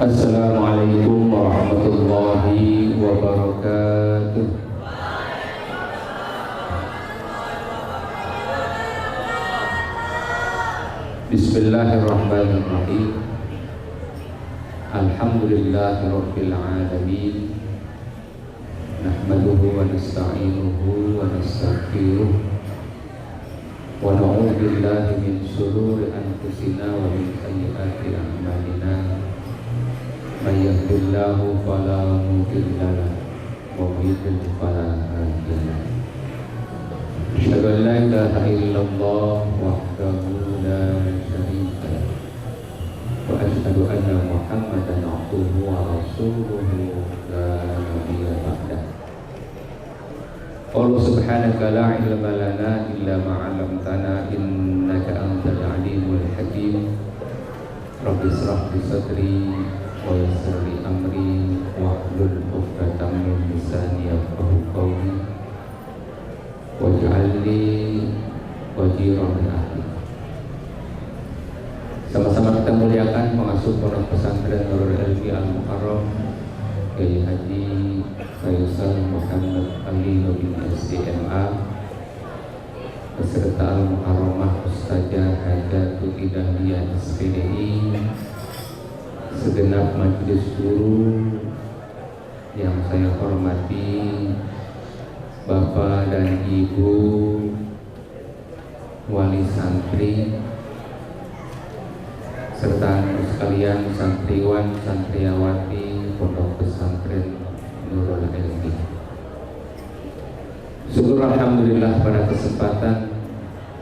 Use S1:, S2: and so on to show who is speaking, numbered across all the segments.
S1: Assalamualaikum warahmatullahi wabarakatuh. Bismillahirrahmanirrahim. Alhamdulillahirabbil alamin. Nahmaduhu wa nasta'inuhu wa nastaghfiruh. Wa na'udzu billahi min shururi anfusina wa min sayyiati a'malina. May yahdihillahu fala mudilla lahu wa may yudlil fala hadiya lahu. Asyhadu an la ilaha illallah wahdahu la syarika lahu wa asyhadu anna Muhammadan abduhu wa rasuluhu la nabiyya ba'dahu. Allah subhanaka la ilma lana illa ma 'allamtana innaka antal alimul hakim. Rabbi ishrah li sadri wa yassir li amri wahlul 'uqdatam min lisani yafqahu qawli waj'al li waziran min ahli. Sama-sama kita muliakan pengasuh pondok pesantren Nurul Ilmi Al-Mukarram Kiai Haji Faisal Muhammad Ali bin SDMA beserta Al-Mukarramah Ustazah Hajatul Idahiyah SPDI, segenap majelis guru yang saya hormati, Bapak dan Ibu wali santri serta sekalian santriwan santriawati pondok pesantren Nurul Ilmi. Syukur alhamdulillah pada kesempatan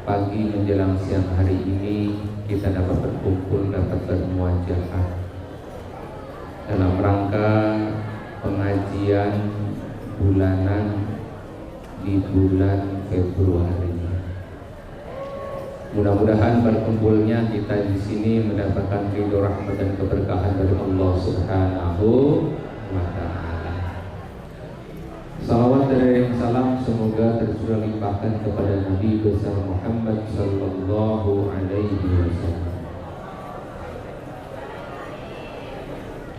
S1: pagi menjelang siang hari ini kita dapat berkumpul, dapat bermuajahah dalam rangka pengajian bulanan di bulan Februari. Mudah-mudahan berkumpulnya kita di sini mendapatkan ridho, rahmat dan keberkahan dari Allah Subhanahu wa Ta'ala. Salawat dan salam semoga tercurah limpahkan kepada Nabi besar Muhammad sallallahu alaihi wasallam.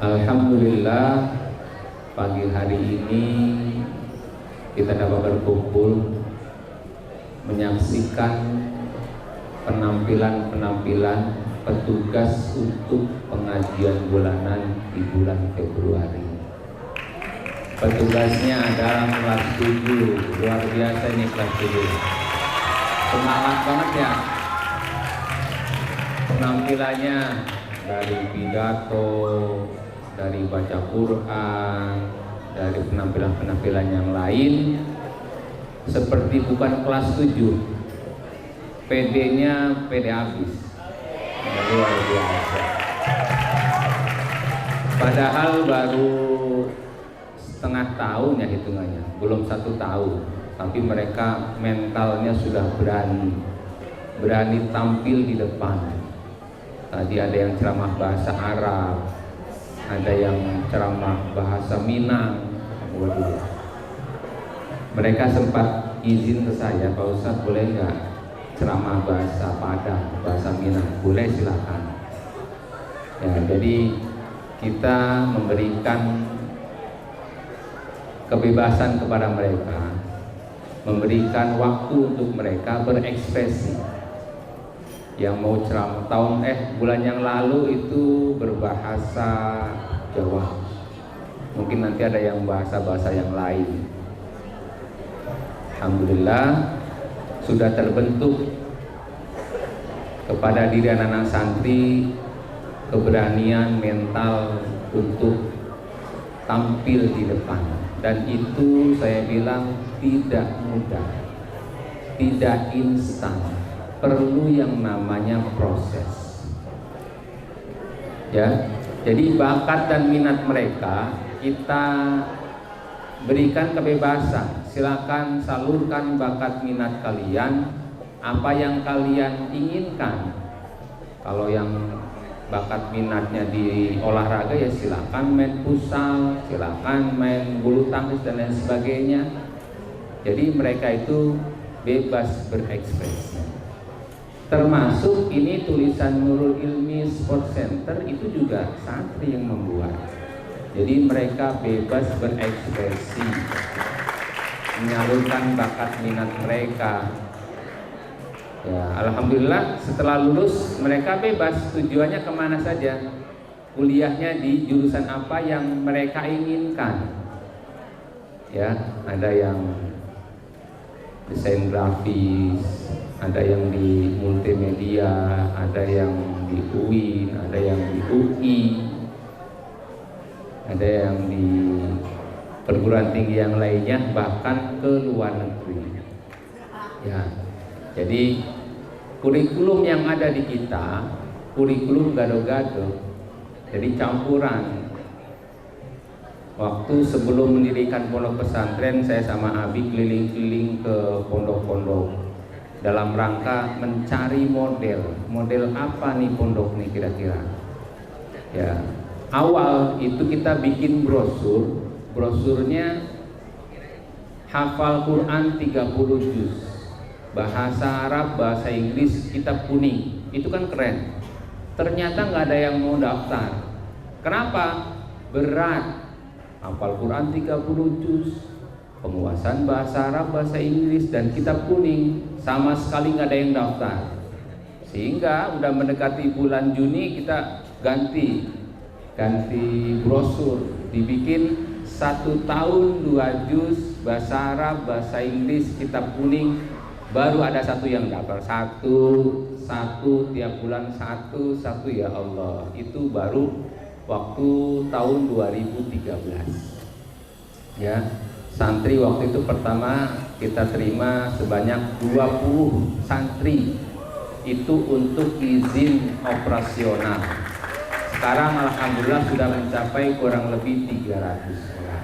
S1: Alhamdulillah, pagi hari ini kita dapat berkumpul menyaksikan penampilan petugas untuk pengajian bulanan di bulan Februari. Petugasnya adalah kelas 7, luar biasa ini kelas 7. Semangat banget ya. Penampilannya dari pidato, dari baca Quran, dari penampilan-penampilan yang lain seperti bukan kelas 7. PD-nya PD habis, luar biasa. Padahal baru setengah tahun ya hitungannya, belum 1 tahun, tapi mereka mentalnya sudah berani tampil di depan. Tadi ada yang ceramah bahasa Arab, ada yang ceramah bahasa Minang. Waduh, mereka sempat izin ke saya, Pak Ustadz boleh nggak ceramah bahasa Padang, bahasa Minang? Boleh, silakan. Ya, jadi kita memberikan kebebasan kepada mereka, memberikan waktu untuk mereka berekspresi. Yang mau ceramah bulan yang lalu itu berbahasa Jawa, mungkin nanti ada yang bahasa-bahasa yang lain. Alhamdulillah sudah terbentuk kepada diri anak-anak santri keberanian mental untuk tampil di depan, dan itu saya bilang tidak mudah, tidak instan, perlu yang namanya proses. Ya, jadi bakat dan minat mereka kita berikan kebebasan, silakan salurkan bakat minat kalian, apa yang kalian inginkan. Kalau yang bakat minatnya di olahraga ya silakan main futsal, silakan main bulu tangkis dan lain sebagainya. Jadi mereka itu bebas berekspresi. Termasuk ini tulisan Nurul Ilmi Sport Center itu juga santri yang membuat. Jadi mereka bebas berekspresi, menyalurkan bakat minat mereka. Ya, alhamdulillah setelah lulus mereka bebas, tujuannya kemana saja, kuliahnya di jurusan apa yang mereka inginkan. Ya, ada yang desain grafis, ada yang di multimedia, ada yang di UIN, ada yang di UI, ada yang di perguruan tinggi yang lainnya, bahkan ke luar negeri. Ya, jadi kurikulum yang ada di kita, kurikulum gado-gado, jadi campuran. Waktu sebelum mendirikan pondok pesantren, saya sama Abi keliling-keliling ke pondok-pondok dalam rangka mencari model apa nih pondok nih kira-kira. Ya, awal itu kita bikin brosurnya hafal Quran 30 juz, bahasa Arab, bahasa Inggris, kitab kuning. Itu kan keren. Ternyata nggak ada yang mau daftar. Kenapa? Berat. Hafal Quran 30 juz, penguasaan bahasa Arab, bahasa Inggris, dan kitab kuning, sama sekali nggak ada yang daftar. Sehingga udah mendekati bulan Juni kita ganti brosur, dibikin 1 tahun 2 juz bahasa Arab, bahasa Inggris, kitab kuning, baru ada 1 yang daftar. Satu tiap bulan satu ya Allah. Itu baru waktu tahun 2013. Ya, santri waktu itu pertama kita terima sebanyak 20 santri itu untuk izin operasional. Sekarang alhamdulillah sudah mencapai kurang lebih 300 orang.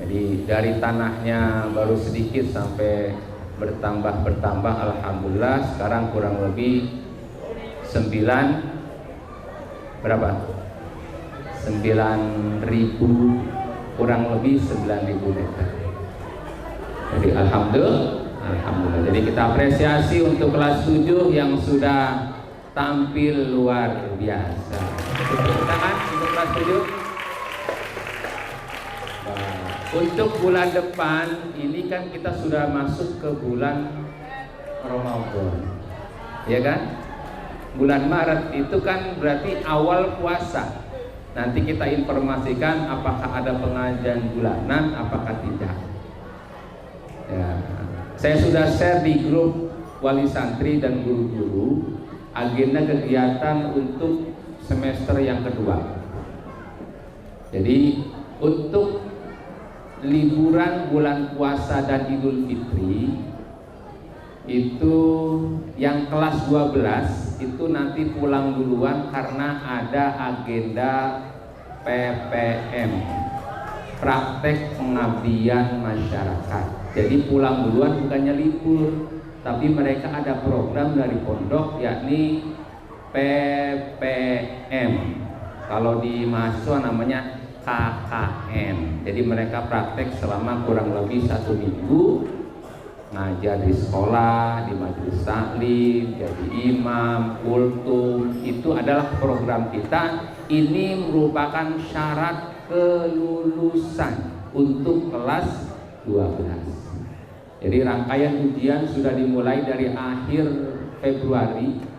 S1: Jadi dari tanahnya baru sedikit sampai bertambah alhamdulillah sekarang kurang lebih 9.000, kurang lebih 9.000 meter. Jadi alhamdulillah. Jadi kita apresiasi untuk kelas 7 yang sudah tampil luar biasa. Tepuk tangan untuk kelas 7. Untuk bulan depan ini kan kita sudah masuk ke bulan Ramadan, ya kan? Bulan Maret itu kan berarti awal puasa. Nanti kita informasikan apakah ada pengajian bulanan, apakah tidak. Ya, saya sudah share di grup wali santri dan guru-guru agenda kegiatan untuk semester yang kedua. Jadi untuk liburan bulan puasa dan Idul Fitri itu yang kelas 12 itu nanti pulang duluan karena ada agenda PPM, praktek pengabdian masyarakat. Jadi pulang duluan bukannya libur, tapi mereka ada program dari pondok yakni PPM. Kalau di mahasiswa namanya KKN. Jadi mereka praktek selama kurang lebih 1 minggu, ngajar di sekolah, di majelis taklim, jadi imam, kultum. Itu adalah program kita. Ini merupakan syarat kelulusan untuk kelas 12. Jadi rangkaian ujian sudah dimulai dari akhir Februari.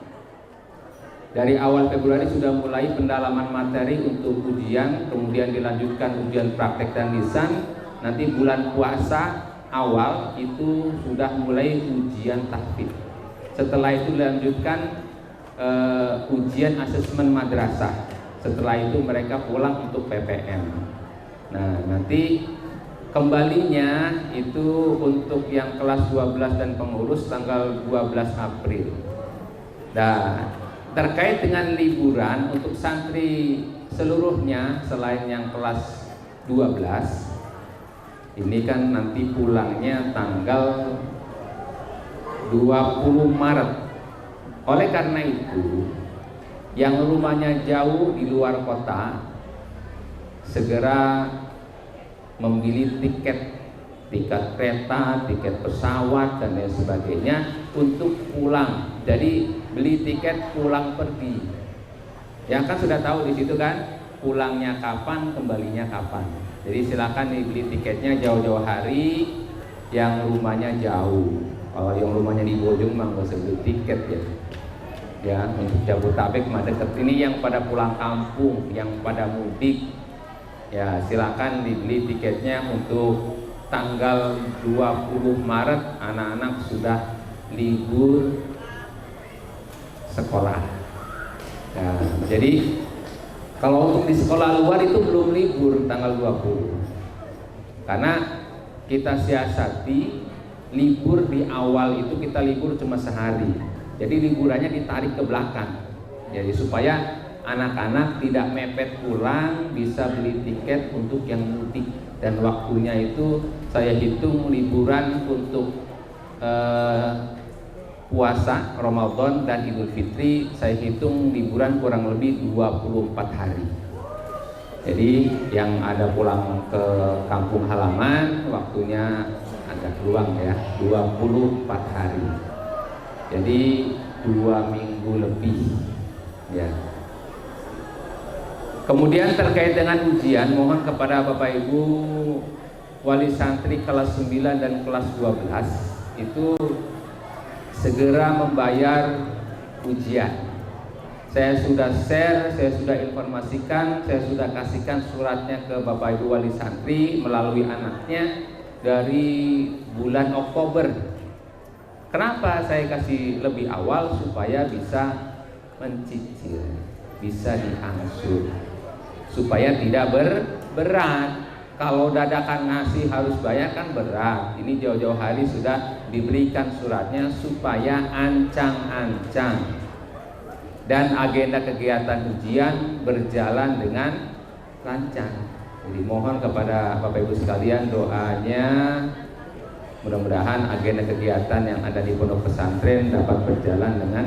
S1: Dari awal Februari sudah mulai pendalaman materi untuk ujian, kemudian dilanjutkan ujian praktek dan lisan. Nanti bulan puasa awal itu sudah mulai ujian tahfidz. Setelah itu dilanjutkan ujian asesmen madrasah. Setelah itu mereka pulang untuk PPM. Nah, nanti kembalinya itu untuk yang kelas 12 dan pengurus tanggal 12 April. Dan terkait dengan liburan untuk santri seluruhnya selain yang kelas 12, ini kan nanti pulangnya tanggal 20 Maret. Oleh karena itu, yang rumahnya jauh di luar kota segera membeli tiket tiket kereta, tiket pesawat dan lain sebagainya untuk pulang. Jadi beli tiket pulang pergi. Ya kan sudah tahu di situ kan, pulangnya kapan, kembalinya kapan. Jadi silakan dibeli tiketnya jauh-jauh hari, yang rumahnya jauh. Kalau yang rumahnya di Bojong mah nggak usah beli tiket ya. Ya untuk Jabodetabek mah deket. Ini yang pada pulang kampung, yang pada mudik, ya silakan dibeli tiketnya untuk tanggal 20 Maret anak-anak sudah libur sekolah. Nah, jadi kalau untuk di sekolah luar itu belum libur tanggal 20. Karena kita siasati libur di awal itu kita libur cuma sehari. Jadi liburannya ditarik ke belakang. Jadi supaya anak-anak tidak mepet pulang, bisa beli tiket untuk yang mudik. Dan waktunya itu saya hitung liburan untuk puasa Ramadan dan Idul Fitri, saya hitung liburan kurang lebih 24 hari. Jadi yang ada pulang ke kampung halaman waktunya agak luang ya, 24 hari. Jadi 2 minggu lebih ya. Kemudian terkait dengan ujian, mohon kepada Bapak Ibu wali santri kelas 9 dan kelas 12 itu segera membayar ujian. Saya sudah share, saya sudah informasikan, saya sudah kasihkan suratnya ke Bapak Ibu wali santri melalui anaknya dari bulan Oktober. Kenapa saya kasih lebih awal? Supaya bisa mencicil, bisa diangsur, supaya tidak berat. Kalau dadakan ngasih harus bayar kan berat. Ini jauh-jauh hari sudah diberikan suratnya supaya ancang-ancang dan agenda kegiatan ujian berjalan dengan lancar. Jadi mohon kepada Bapak Ibu sekalian doanya, mudah-mudahan agenda kegiatan yang ada di pondok pesantren dapat berjalan dengan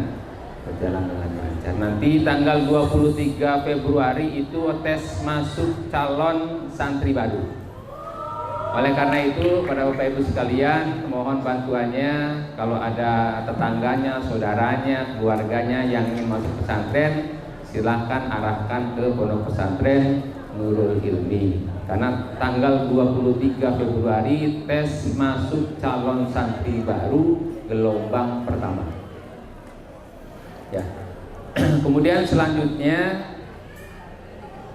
S1: lancar. Nanti tanggal 23 Februari itu tes masuk calon santri baru. Oleh karena itu pada Bapak Ibu sekalian mohon bantuannya, kalau ada tetangganya, saudaranya, keluarganya yang ingin masuk pesantren, silahkan arahkan ke pondok pesantren Nurul Hilmi. Karena tanggal 23 Februari tes masuk calon santri baru gelombang pertama. Ya. Kemudian selanjutnya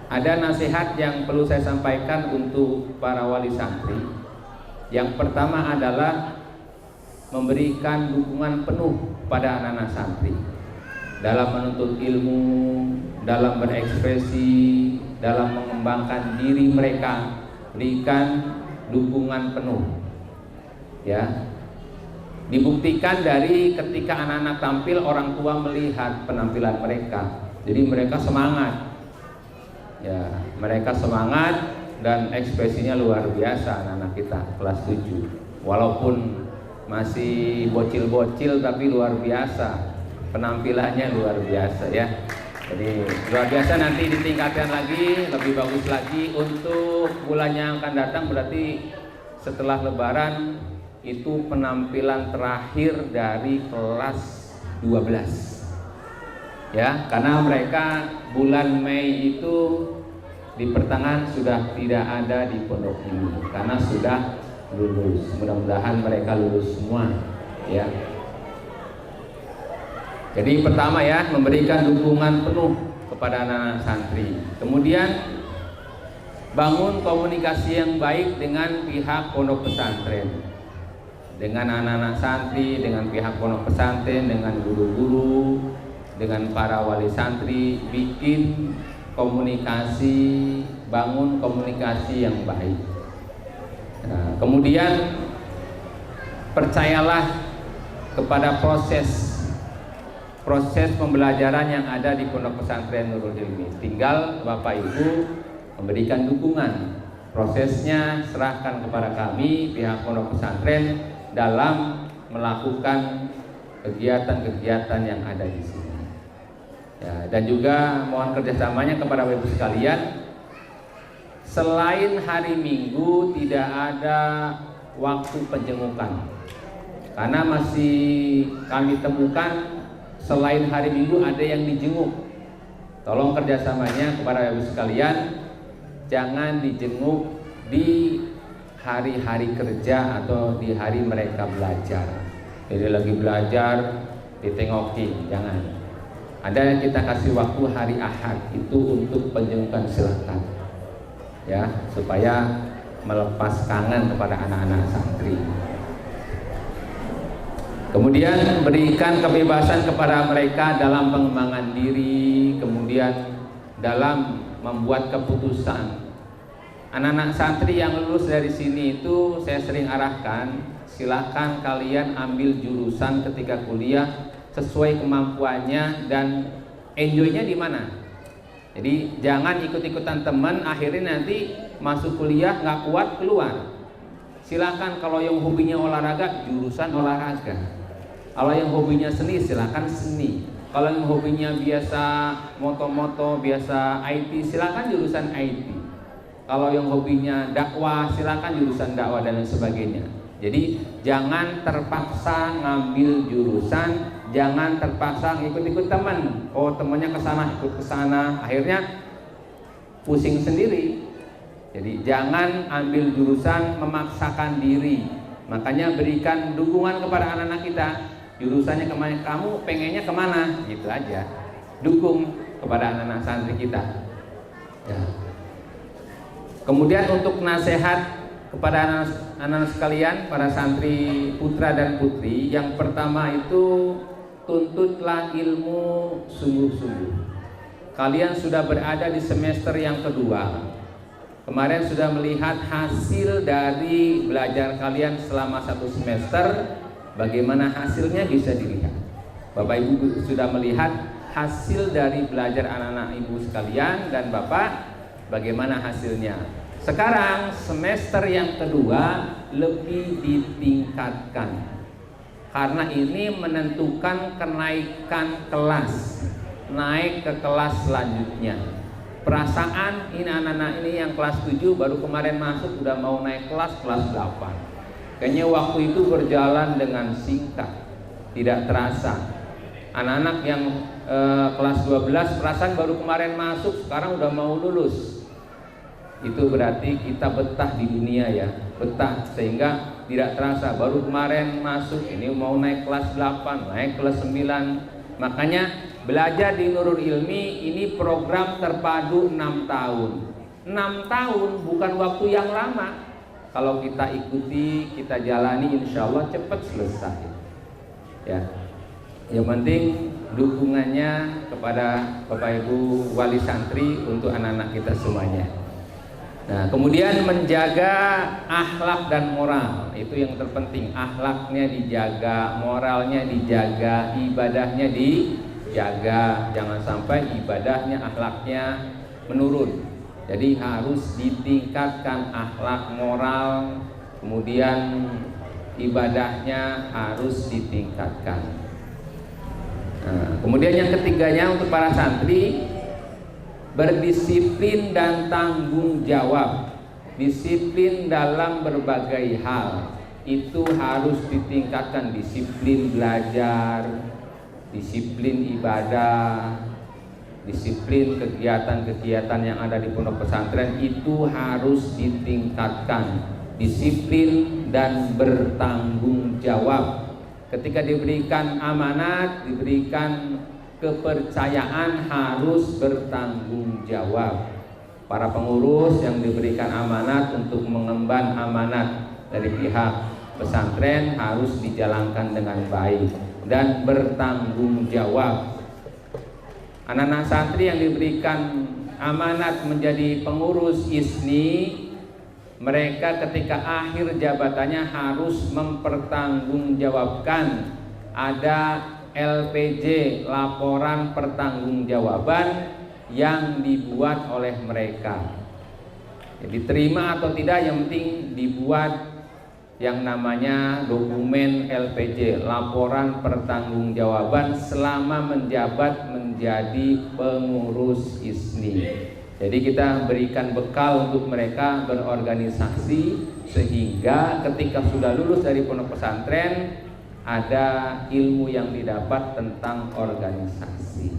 S1: ada nasihat yang perlu saya sampaikan untuk para wali santri. Yang pertama adalah memberikan dukungan penuh pada anak-anak santri dalam menuntut ilmu, dalam berekspresi, dalam mengembangkan diri mereka. Berikan dukungan penuh. Ya. Dibuktikan dari ketika anak-anak tampil, orang tua melihat penampilan mereka, jadi mereka semangat. Ya, mereka semangat dan ekspresinya luar biasa anak-anak kita kelas 7. Walaupun masih bocil-bocil tapi luar biasa. Penampilannya luar biasa ya. Jadi luar biasa, nanti ditingkatkan lagi, lebih bagus lagi untuk bulan yang akan datang, berarti setelah Lebaran itu penampilan terakhir dari kelas 12. Ya, karena mereka bulan Mei itu di pertengahan sudah tidak ada di pondok ini karena sudah lulus. Mudah-mudahan mereka lulus semua ya. Jadi pertama ya, memberikan dukungan penuh kepada anak-anak santri. Kemudian bangun komunikasi yang baik dengan pihak pondok pesantren, dengan anak-anak santri, dengan pihak pondok pesantren, dengan guru-guru, dengan para wali santri. Bikin komunikasi, bangun komunikasi yang baik. Nah, kemudian percayalah kepada proses pembelajaran yang ada di pondok pesantren Nurul Hilmi. Tinggal Bapak Ibu memberikan dukungan. Prosesnya serahkan kepada kami pihak pondok pesantren dalam melakukan kegiatan-kegiatan yang ada di sini. Ya, dan juga mohon kerjasamanya kepada Bapak Ibu sekalian. Selain hari Minggu tidak ada waktu penjengukan. Karena masih kami temukan selain hari Minggu ada yang dijenguk. Tolong kerjasamanya kepada ibu sekalian, jangan dijenguk di hari-hari kerja atau di hari mereka belajar. Jadi lagi belajar ditengokin, jangan. Ada yang kita kasih waktu hari Ahad itu untuk penjengukan, silakan ya, supaya melepas kangen kepada anak-anak santri. Kemudian berikan kebebasan kepada mereka dalam pengembangan diri, kemudian dalam membuat keputusan. Anak-anak santri yang lulus dari sini itu saya sering arahkan, silahkan kalian ambil jurusan ketika kuliah sesuai kemampuannya dan enjoynya di mana. Jadi jangan ikut-ikutan teman, akhirnya nanti masuk kuliah nggak kuat keluar. Silahkan kalau yang hobinya olahraga, jurusan olahraga. Kalau yang hobinya seni, silahkan seni. Kalau yang hobinya biasa moto-moto, biasa IT, silahkan jurusan IT. Kalau yang hobinya dakwah, silahkan jurusan dakwah dan lain sebagainya. Jadi jangan terpaksa ngambil jurusan, jangan terpaksa ikut-ikut teman. Oh temannya ke sana, ikut ke sana, akhirnya pusing sendiri. Jadi jangan ambil jurusan memaksakan diri. Makanya berikan dukungan kepada anak-anak kita. Jurusannya kemana? Kamu pengennya kemana? Gitu aja. Dukung kepada anak-anak santri kita. Ya. Kemudian untuk nasihat kepada anak-anak sekalian, para santri putra dan putri, yang pertama itu tuntutlah ilmu sungguh-sungguh. Kalian sudah berada di semester yang kedua. Kemarin sudah melihat hasil dari belajar kalian selama 1 semester. Bagaimana hasilnya bisa dilihat. Bapak Ibu sudah melihat hasil dari belajar anak-anak ibu sekalian dan bapak, bagaimana hasilnya. Sekarang semester yang kedua lebih ditingkatkan, karena ini menentukan kenaikan kelas, naik ke kelas selanjutnya. Perasaan ini anak-anak ini yang kelas 7 baru kemarin masuk udah mau naik kelas 8. Kayaknya waktu itu berjalan dengan singkat, tidak terasa. Anak-anak yang kelas 12 perasaan baru kemarin masuk, sekarang udah mau lulus. Itu berarti kita betah di dunia ya, betah sehingga tidak terasa. Baru kemarin masuk, ini mau naik kelas 8, naik kelas 9. Makanya belajar di Nurul Ilmi ini program terpadu 6 tahun. 6 tahun bukan waktu yang lama. Kalau kita ikuti, kita jalani, insya Allah cepat selesai. Ya, yang penting dukungannya kepada Bapak Ibu wali santri untuk anak-anak kita semuanya. Nah, kemudian menjaga akhlak dan moral, itu yang terpenting. Akhlaknya dijaga, moralnya dijaga, ibadahnya dijaga. Jangan sampai ibadahnya, akhlaknya menurun. Jadi harus ditingkatkan akhlak, moral, kemudian ibadahnya harus ditingkatkan. Nah, kemudian yang ketiganya untuk para santri, berdisiplin dan tanggung jawab. Disiplin dalam berbagai hal itu harus ditingkatkan. Disiplin belajar, disiplin ibadah, disiplin kegiatan-kegiatan yang ada di pondok pesantren itu harus ditingkatkan. Disiplin dan bertanggung jawab. Ketika diberikan amanat, diberikan kepercayaan, harus bertanggung jawab. Para pengurus yang diberikan amanat untuk mengemban amanat dari pihak pesantren harus dijalankan dengan baik dan bertanggung jawab. Anak-anak santri yang diberikan amanat menjadi pengurus ISNI, mereka ketika akhir jabatannya harus mempertanggungjawabkan. Ada LPJ, laporan pertanggungjawaban yang dibuat oleh mereka. Jadi terima atau tidak, yang penting dibuat yang namanya dokumen LPJ, laporan pertanggungjawaban selama menjabat menjadi pengurus ISNI. Jadi kita berikan bekal untuk mereka berorganisasi sehingga ketika sudah lulus dari pondok pesantren ada ilmu yang didapat tentang organisasi.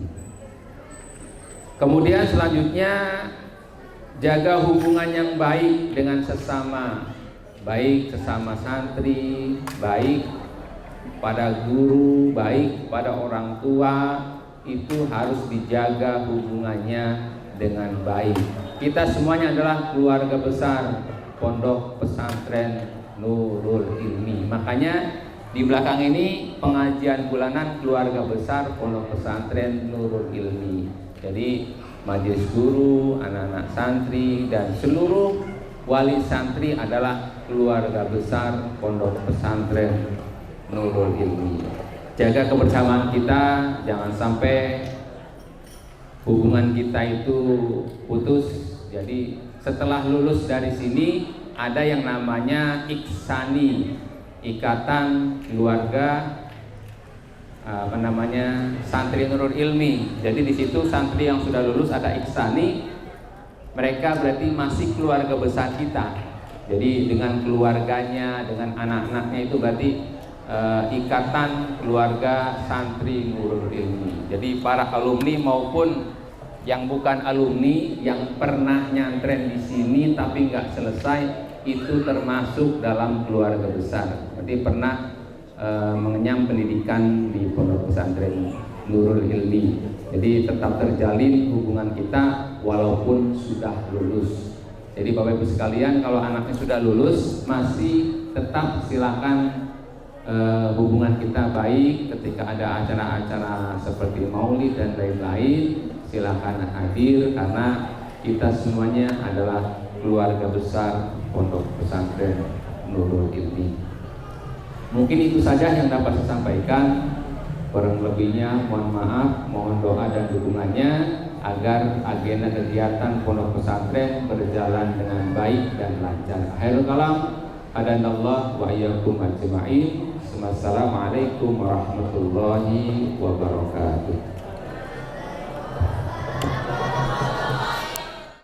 S1: Kemudian selanjutnya jaga hubungan yang baik dengan sesama, baik sesama santri, baik pada guru, baik pada orang tua, itu harus dijaga hubungannya dengan baik. Kita semuanya adalah keluarga besar Pondok Pesantren Nurul Ilmi. Makanya di belakang ini pengajian bulanan keluarga besar Pondok Pesantren Nurul Ilmi. Jadi majelis guru, anak-anak santri dan seluruh wali santri adalah keluarga besar Pondok Pesantren Nurul Ilmi. Jaga kebersamaan kita, jangan sampai hubungan kita itu putus. Jadi setelah lulus dari sini ada yang namanya Iksani, Ikatan Keluarga Santri Nurul Ilmi. Jadi di situ santri yang sudah lulus ada Iksani, mereka berarti masih keluarga besar kita. Jadi dengan keluarganya, dengan anak-anaknya itu berarti Ikatan Keluarga Santri Nurul Ilmi. Jadi para alumni maupun yang bukan alumni yang pernah nyantren di sini tapi nggak selesai, itu termasuk dalam keluarga besar. Berarti pernah mengenyam pendidikan di Pondok Pesantren Nurul Ilmi. Jadi tetap terjalin hubungan kita walaupun sudah lulus. Jadi Bapak Ibu sekalian, kalau anaknya sudah lulus masih tetap silakan hubungan kita baik. Ketika ada acara-acara seperti maulid dan lain-lain, silakan hadir karena kita semuanya adalah keluarga besar Pondok Pesantren Nurul Ilmi. Mungkin itu saja yang dapat saya sampaikan. Kurang lebihnya mohon maaf, mohon doa dan dukungannya agar agenda kegiatan Pondok Pesantren berjalan dengan baik dan lancar. Akhirul kalam, hadanallah wa iyyakum ajma'in. Wassalamualaikum warahmatullahi wabarakatuh.